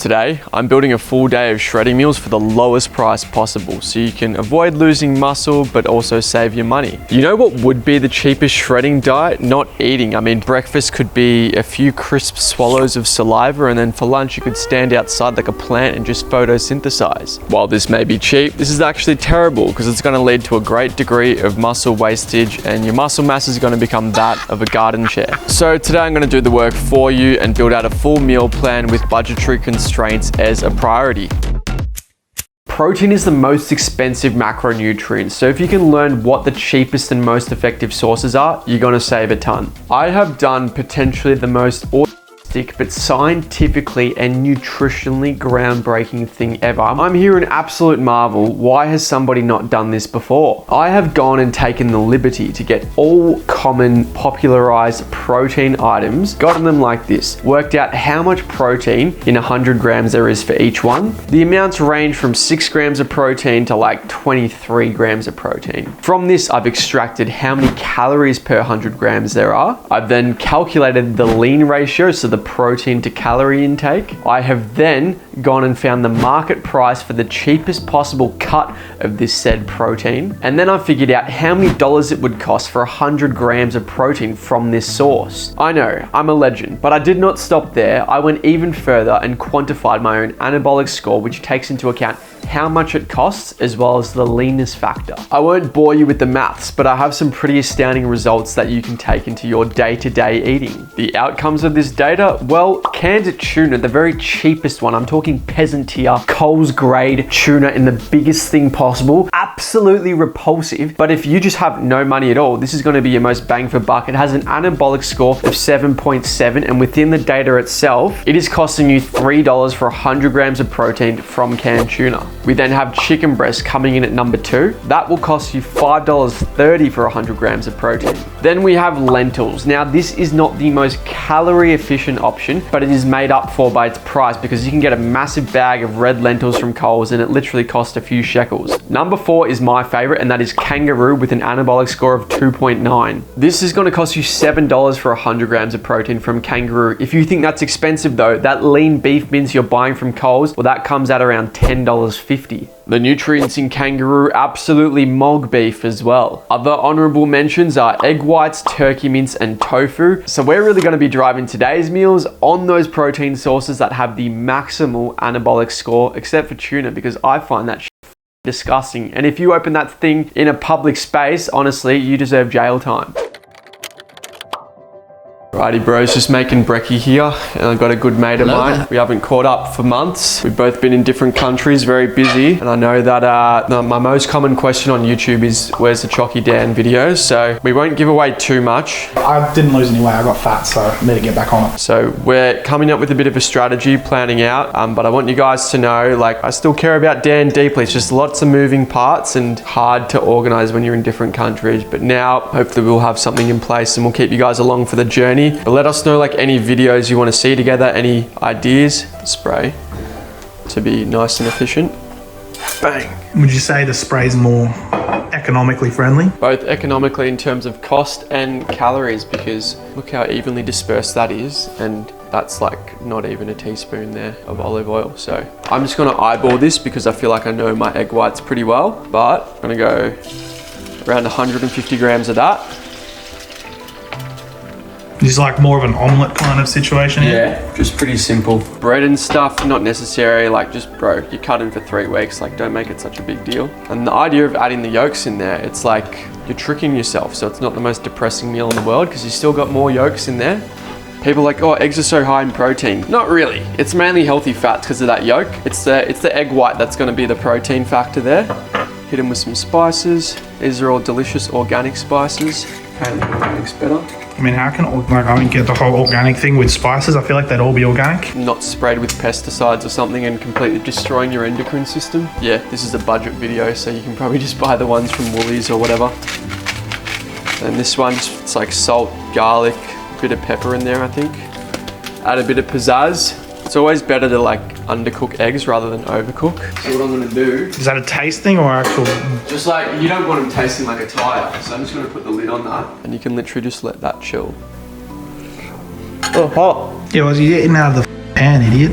today, I'm building a full day of shredding meals for the lowest price possible so you can avoid losing muscle but also save your money. You know what would be the cheapest shredding diet? Not eating. I mean, breakfast could be a few crisp swallows of saliva, and then for lunch you could stand outside like a plant and just photosynthesize. While this may be cheap, this is actually terrible because it's going to lead to a great degree of muscle wastage and your muscle mass is going to become that of a garden chair. So today I'm going to do the work for you and build out a full meal plan with budgetary constraints as a priority. Protein is the most expensive macronutrient, so if you can learn what the cheapest and most effective sources are, you're gonna save a ton. I have done potentially the most but scientifically and nutritionally groundbreaking thing ever. I'm here in absolute marvel. Why has somebody not done this before? I have gone and taken the liberty to get all common popularized protein items, gotten them like this, worked out how much protein in 100 grams there is for each one. The amounts range from 6 grams of protein to like 23 grams of protein. From this, I've extracted how many calories per 100 grams there are. I've then calculated the lean ratio, so the protein to calorie intake. I have then gone and found the market price for the cheapest possible cut of this said protein. And then I figured out how many dollars it would cost for 100 grams of protein from this source. I know, I'm a legend, but I did not stop there. I went even further and quantified my own anabolic score, which takes into account how much it costs as well as the leanness factor. I won't bore you with the maths, but I have some pretty astounding results that you can take into your day-to-day eating. The outcomes of this data, well, canned tuna, the very cheapest one, I'm talking peasant tier, Coles grade tuna in the biggest thing possible, absolutely repulsive. But if you just have no money at all, this is gonna be your most bang for buck. It has an anabolic score of 7.7, and within the data itself, it is costing you $3 for 100 grams of protein from canned tuna. We then have chicken breast coming in at number 2. That will cost you $5.30 for 100 grams of protein. Then we have lentils. Now, this is not the most calorie efficient option, but it is made up for by its price because you can get a massive bag of red lentils from Coles and it literally costs a few shekels. Number 4 is my favorite, and that is kangaroo with an anabolic score of 2.9. This is going to cost you $7 for 100 grams of protein from kangaroo. If you think that's expensive though, that lean beef mince you're buying from Coles, well, that comes at around $10.50. The nutrients in kangaroo absolutely mog beef as well. Other honorable mentions are egg whites, turkey mince, and tofu. So we're really going to be driving today's meals on those protein sources that have the maximal anabolic score, except for tuna, because I find that disgusting. And if you open that thing in a public space, honestly, you deserve jail time. Righty bros, just making brekkie here, and I've got a good mate of mine. We haven't caught up for months. We've both been in different countries, very busy, and I know that my most common question on YouTube is, where's the Chalky Dan videos? So we won't give away too much. I didn't lose any weight, I got fat, so I need to get back on it. So we're coming up with a bit of a strategy, planning out, but I want you guys to know, like, I still care about Dan deeply. It's just lots of moving parts and hard to organize when you're in different countries. But now, hopefully we'll have something in place and we'll keep you guys along for the journey. But let us know like any videos you want to see together, any ideas. Spray to be nice and efficient. Bang. Would you say the spray's more economically friendly? Both economically in terms of cost and calories, because look how evenly dispersed that is, and that's like not even a teaspoon there of olive oil. So I'm just gonna eyeball this because I feel like I know my egg whites pretty well, but I'm gonna go around 150 grams of that. It's like more of an omelette kind of situation here? Yeah, just pretty simple. Bread and stuff, not necessary. Like, just, bro, you cut in for 3 weeks. Like, don't make it such a big deal. And the idea of adding the yolks in there, it's like you're tricking yourself. So it's not the most depressing meal in the world because you still got more yolks in there. People are like, oh, eggs are so high in protein. Not really. It's mainly healthy fats because of that yolk. It's the egg white that's going to be the protein factor there. Hit them with some spices. These are all delicious organic spices. Apparently organic's better. I mean, how can, like, I don't get the whole organic thing with spices. I feel like they'd all be organic. Not sprayed with pesticides or something and completely destroying your endocrine system. Yeah, this is a budget video, so you can probably just buy the ones from Woolies or whatever. And this one, it's like salt, garlic, a bit of pepper in there, I think. Add a bit of pizzazz. It's always better to like undercook eggs rather than overcook. So what I'm gonna do... Is that a taste thing or actual... Just like, you don't want them tasting like a tire. So I'm just gonna put the lid on that. And you can literally just let that chill. Oh, hot. Yeah, well, you're getting out of the pan, idiot.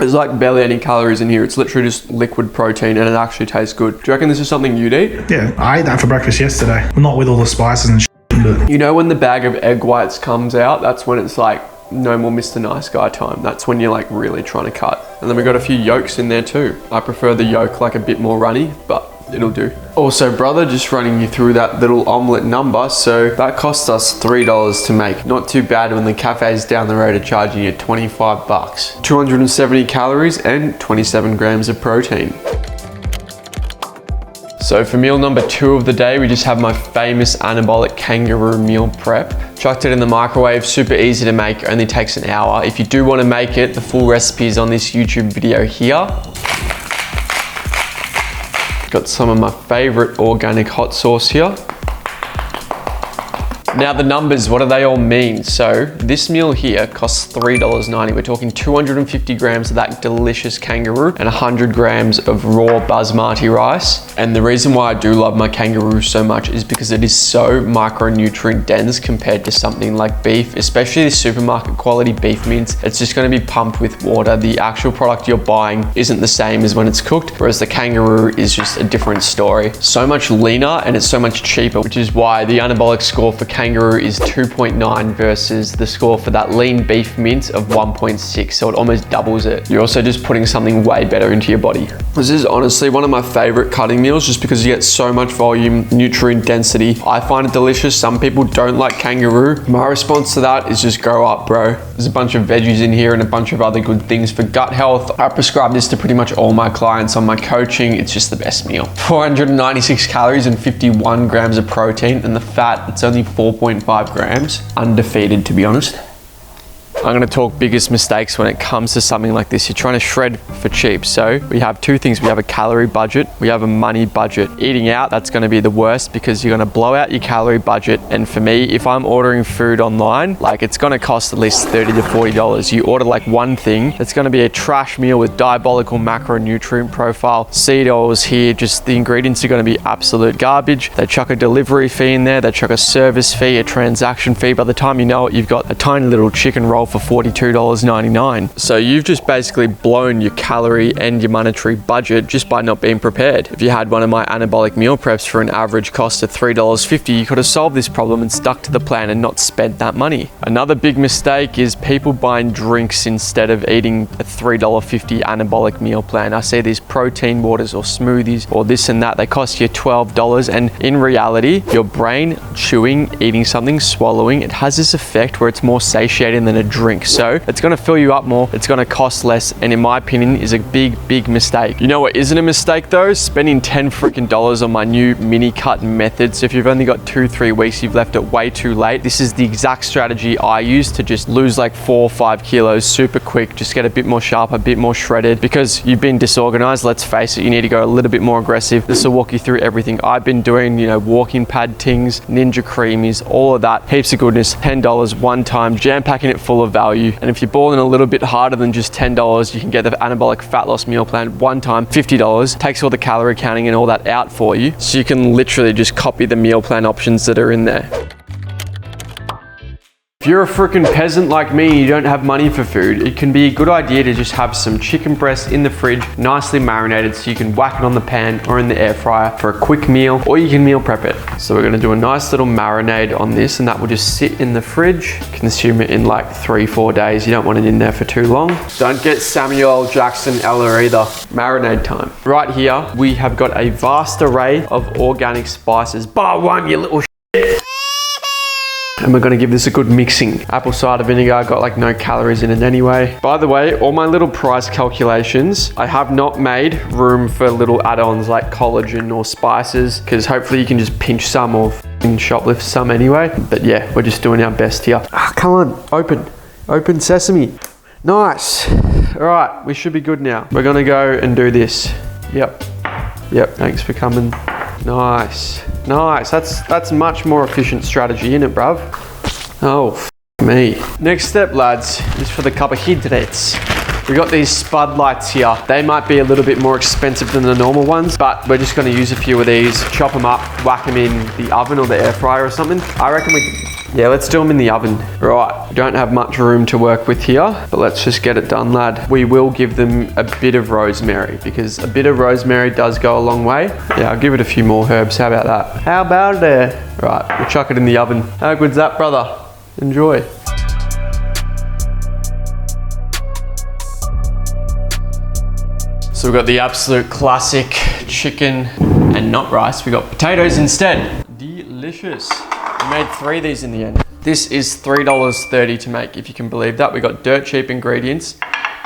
There's like barely any calories in here. It's literally just liquid protein and it actually tastes good. Do you reckon this is something you'd eat? Yeah, I ate that for breakfast yesterday. Well, not with all the spices and but... You know when the bag of egg whites comes out, that's when it's like no more Mr. Nice Guy time. That's when you're like really trying to cut. And then we got a few yolks in there too. I prefer the yolk like a bit more runny, but it'll do. Also, brother, just running you through that little omelette number. So that cost us $3 to make. Not too bad when the cafes down the road are charging you 25 bucks. 270 calories and 27 grams of protein. So for meal number 2 of the day, we just have my famous anabolic kangaroo meal prep. Chucked it in the microwave, super easy to make, only takes an hour. If you do want to make it, the full recipe is on this YouTube video here. Got some of my favorite organic hot sauce here. Now the numbers, what do they all mean? So this meal here costs $3.90. We're talking 250 grams of that delicious kangaroo and 100 grams of raw basmati rice. And the reason why I do love my kangaroo so much is because it is so micronutrient dense compared to something like beef, especially the supermarket quality beef mince. It's just gonna be pumped with water. The actual product you're buying isn't the same as when it's cooked, whereas the kangaroo is just a different story. So much leaner and it's so much cheaper, which is why the anabolic score for kangaroo is 2.9 versus the score for that lean beef mince of 1.6, so it almost doubles it. You're also just putting something way better into your body. This is honestly one of my favorite cutting meals just because you get so much volume, nutrient density. I find it delicious. Some people don't like kangaroo. My response to that is just grow up, bro. There's a bunch of veggies in here and a bunch of other good things for gut health. I prescribe this to pretty much all my clients on my coaching. It's just the best meal. 496 calories and 51 grams of protein, and the fat, it's only 4.5 grams. Undefeated, to be honest. I'm gonna talk biggest mistakes when it comes to something like this. You're trying to shred for cheap. So we have 2 things. We have a calorie budget, we have a money budget. Eating out, that's gonna be the worst because you're gonna blow out your calorie budget. And for me, if I'm ordering food online, like it's gonna cost at least $30 to $40. You order like one thing, it's gonna be a trash meal with diabolical macronutrient profile, seed oils here, just the ingredients are gonna be absolute garbage. They chuck a delivery fee in there, they chuck a service fee, a transaction fee. By the time you know it, you've got a tiny little chicken roll for $42.99. So you've just basically blown your calorie and your monetary budget just by not being prepared. If you had one of my anabolic meal preps for an average cost of $3.50, you could have solved this problem and stuck to the plan and not spent that money. Another big mistake is people buying drinks instead of eating a $3.50 anabolic meal plan. I see these protein waters or smoothies or this and that, they cost you $12, and in reality, your brain chewing, eating something, swallowing, it has this effect where it's more satiating than a drink. So it's gonna fill you up more, it's gonna cost less, and in my opinion is a big mistake. You know what isn't a mistake though? Spending $10 freaking on my new mini cut method. So if you've only got 2-3 weeks, you've left it way too late. This is the exact strategy I use to just lose like 4 or 5 kilos super quick, just get a bit more sharp, a bit more shredded, because you've been disorganized. Let's face it, you need to go a little bit more aggressive. This will walk you through everything I've been doing, you know, walking pad tings, Ninja Creamis, all of that, heaps of goodness. $10 one time, jam packing it full of value. And if you're balling a little bit harder than just $10, you can get the anabolic fat loss meal plan one time, $50, takes all the calorie counting and all that out for you. So you can literally just copy the meal plan options that are in there. If you're a freaking peasant like me and you don't have money for food, it can be a good idea to just have some chicken breast in the fridge, nicely marinated, so you can whack it on the pan or in the air fryer for a quick meal, or you can meal prep it. So we're gonna do a nice little marinade on this, and that will just sit in the fridge. Consume it in like 3-4 days. You don't want it in there for too long. Don't get Samuel L. Jackson Ella either. Marinade time. Right here, we have got a vast array of organic spices. Bar one, you little shit. And we're gonna give this a good mixing. Apple cider vinegar, got like no calories in it anyway. By the way, all my little price calculations, I have not made room for little add-ons like collagen or spices, because hopefully you can just pinch some or shoplift some anyway. But yeah, we're just doing our best here. Ah, come on, open sesame. Nice. All right, we should be good now. We're gonna go and do this. Yep, thanks for coming. Nice. That's much more efficient strategy, isn't it, bruv? Oh, me. Next step, lads, is for the carbohydrates. We got these spud lights here. They might be a little bit more expensive than the normal ones, but we're just gonna use a few of these, chop them up, whack them in the oven or the air fryer or something. I reckon we Yeah, let's do them in the oven. Right, we don't have much room to work with here, but let's just get it done, lad. We will give them a bit of rosemary because a bit of rosemary does go a long way. Yeah, I'll give it a few more herbs. How about that? How about it? Right, we'll chuck it in the oven. How good's that, brother? Enjoy. So we've got the absolute classic chicken and not rice. We got potatoes instead. Delicious. We made 3 of these in the end. This is $3.30 to make, if you can believe that. We got dirt cheap ingredients.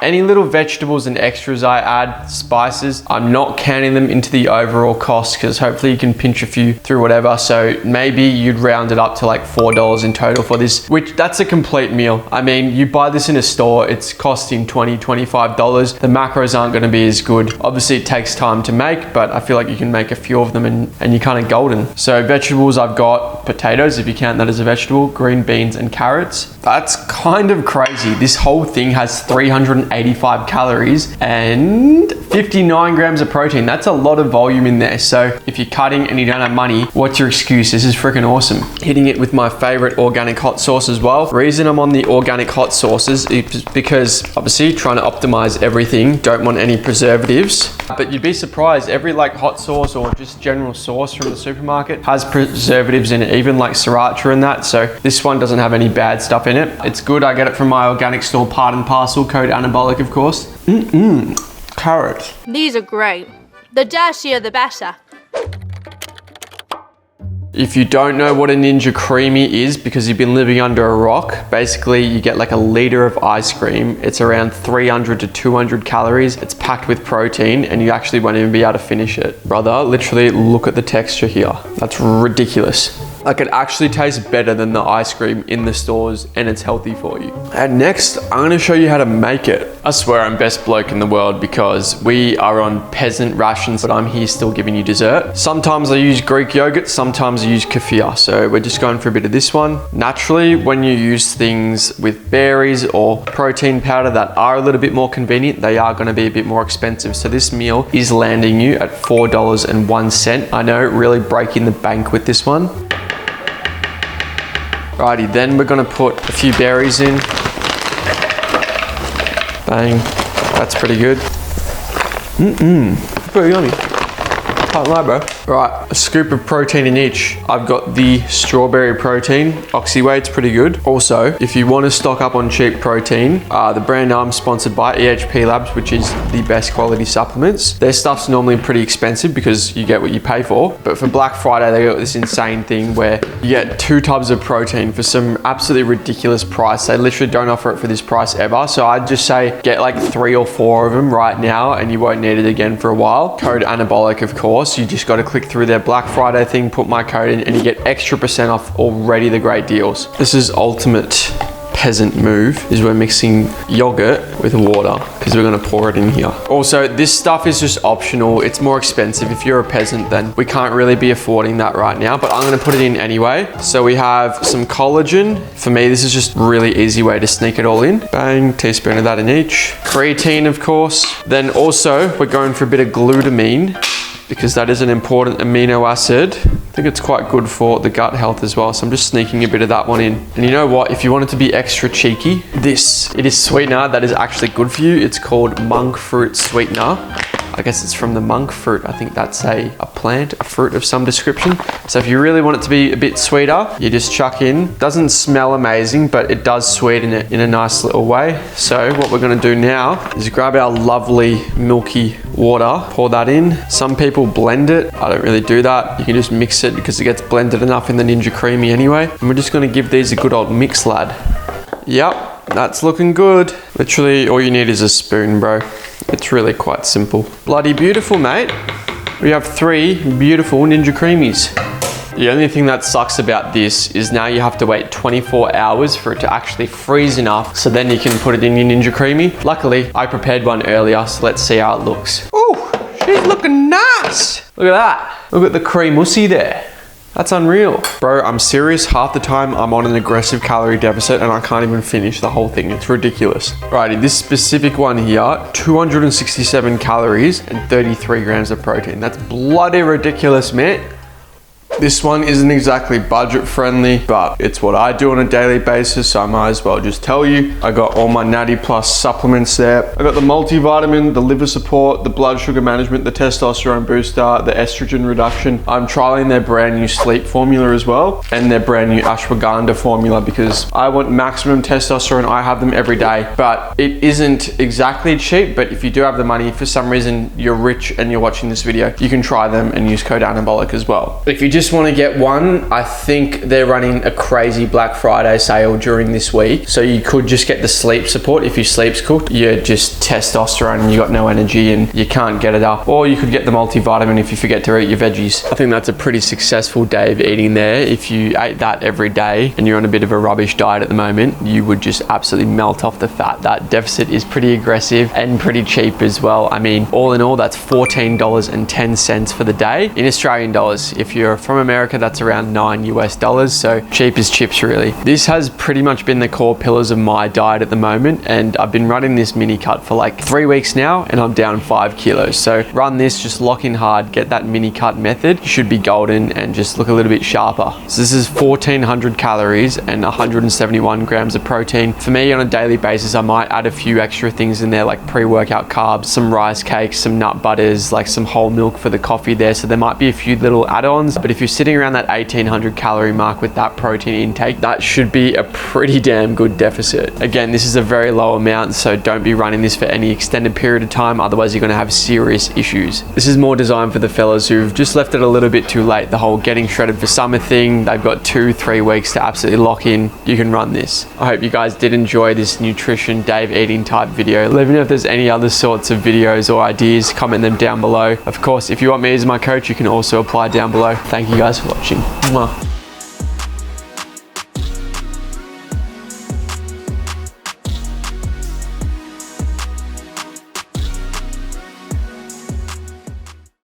Any little vegetables and extras I add, spices, I'm not counting them into the overall cost because hopefully you can pinch a few through whatever. So maybe you'd round it up to like $4 in total for this, which that's a complete meal. I mean, you buy this in a store, it's costing $20, $25. The macros aren't gonna be as good. Obviously it takes time to make, but I feel like you can make a few of them and you're kind of golden. So vegetables, I've got potatoes, if you count that as a vegetable, green beans and carrots. That's kind of crazy. This whole thing has 385 calories and 59 grams of protein. That's a lot of volume in there. So if you're cutting and you don't have money, what's your excuse? This is freaking awesome. Hitting it with my favorite organic hot sauce as well. The reason I'm on the organic hot sauces is because obviously trying to optimize everything, don't want any preservatives, but you'd be surprised, every like hot sauce or just general sauce from the supermarket has preservatives in it, even like sriracha and that. So this one doesn't have any bad stuff in it. It's good. I get it from my organic store, part and parcel, code anabolic, of course. Carrot. These are great. The dirtier, the better. If you don't know what a Ninja Creami is because you've been living under a rock, basically you get like a liter of ice cream. It's around 300 to 200 calories. It's packed with protein and you actually won't even be able to finish it. Brother, literally look at the texture here. That's ridiculous. Like it actually tastes better than the ice cream in the stores and it's healthy for you. And next, I'm gonna show you how to make it. I swear I'm best bloke in the world because we are on peasant rations, but I'm here still giving you dessert. Sometimes I use Greek yogurt, sometimes I use kefir. So we're just going for a bit of this one. Naturally, when you use things with berries or protein powder that are a little bit more convenient, they are gonna be a bit more expensive. So this meal is landing you at $4.01. I know, really breaking the bank with this one. Alrighty, then we're gonna put a few berries in. Bang, that's pretty good. Pretty yummy. Can't lie, bro. Right, a scoop of protein in each. I've got the strawberry protein. Oxyweigh's pretty good. Also, if you want to stock up on cheap protein, the brand I'm sponsored by, EHP Labs, which is the best quality supplements. Their stuff's normally pretty expensive because you get what you pay for. But for Black Friday, they got this insane thing where you get 2 tubs of protein for some absolutely ridiculous price. They literally don't offer it for this price ever. So I'd just say get like 3 or 4 of them right now and you won't need it again for a while. Code anabolic, of course. You just got to click through their Black Friday thing, put my code in and you get extra % off already the great deals. This is ultimate peasant move, is we're mixing yogurt with water because we're going to pour it in here. Also, this stuff is just optional. It's more expensive. If you're a peasant, then we can't really be affording that right now, but I'm going to put it in anyway. So we have some collagen. For me, this is just really easy way to sneak it all in. Bang, teaspoon of that in each. Creatine, of course. Then also, we're going for a bit of glutamine, because that is an important amino acid. I think it's quite good for the gut health as well. So I'm just sneaking a bit of that one in. And you know what? If you want it to be extra cheeky, it is sweetener that is actually good for you. It's called monk fruit sweetener. I guess it's from the monk fruit. I think that's a plant, a fruit of some description. So if you really want it to be a bit sweeter, you just chuck in. Doesn't smell amazing, but it does sweeten it in a nice little way. So what we're gonna do now is grab our lovely milky water, pour that in. Some people blend it. I don't really do that. You can just mix it because it gets blended enough in the Ninja Creami anyway. And we're just gonna give these a good old mix, lad. Yep, that's looking good. Literally all you need is a spoon, bro. It's really quite simple. Bloody beautiful, mate. We have 3 beautiful Ninja Creamis. The only thing that sucks about this is now you have to wait 24 hours for it to actually freeze enough so then you can put it in your Ninja Creami. Luckily, I prepared one earlier, so let's see how it looks. Ooh, she's looking nice. Look at that. Look at the creamussy there. That's unreal. Bro, I'm serious. Half the time I'm on an aggressive calorie deficit and I can't even finish the whole thing. It's ridiculous. Righty, this specific one here, 267 calories and 33 grams of protein. That's bloody ridiculous, mate. This one isn't exactly budget friendly, but it's what I do on a daily basis, so I might as well just tell you. I got all my Natty Plus supplements there. I got the multivitamin, the liver support, the blood sugar management, the testosterone booster, the estrogen reduction. I'm trialing their brand new sleep formula as well, and their brand new ashwagandha formula, because I want maximum testosterone. I have them every day, but it isn't exactly cheap. But if you do have the money, for some reason you're rich and you're watching this video, you can try them and use code anabolic as well. If you just want to get one, I think they're running a crazy Black Friday sale during this week. So you could just get the sleep support. If your sleep's cooked, you're just testosterone and you got no energy and you can't get it up. Or you could get the multivitamin if you forget to eat your veggies. I think that's a pretty successful day of eating there. If you ate that every day and you're on a bit of a rubbish diet at the moment, you would just absolutely melt off the fat. That deficit is pretty aggressive and pretty cheap as well. I mean, all in all, that's $14.10 for the day in Australian dollars. If you're from America, that's around $9 US, so cheap as chips really. This has pretty much been the core pillars of my diet at the moment, and I've been running this mini cut for like 3 weeks now, and I'm down 5 kilos. So run this, just lock in hard, get that mini cut method. You should be golden and just look a little bit sharper. So this is 1400 calories and 171 grams of protein. For me, on a daily basis, I might add a few extra things in there, like pre-workout carbs, some rice cakes, some nut butters, like some whole milk for the coffee there. So there might be a few little add-ons, but if you're sitting around that 1800 calorie mark with that protein intake, that should be a pretty damn good deficit. Again, this is a very low amount, so don't be running this for any extended period of time, otherwise you're going to have serious issues. This is more designed for the fellas who've just left it a little bit too late, the whole getting shredded for summer thing. They've got 2-3 weeks to absolutely lock in. You can run this. I hope you guys did enjoy this nutrition Dave eating type video. Let me know if there's any other sorts of videos or ideas, comment them down below. Of course, if you want me as my coach, you can also apply down below. Thank you guys for watching. Mwah.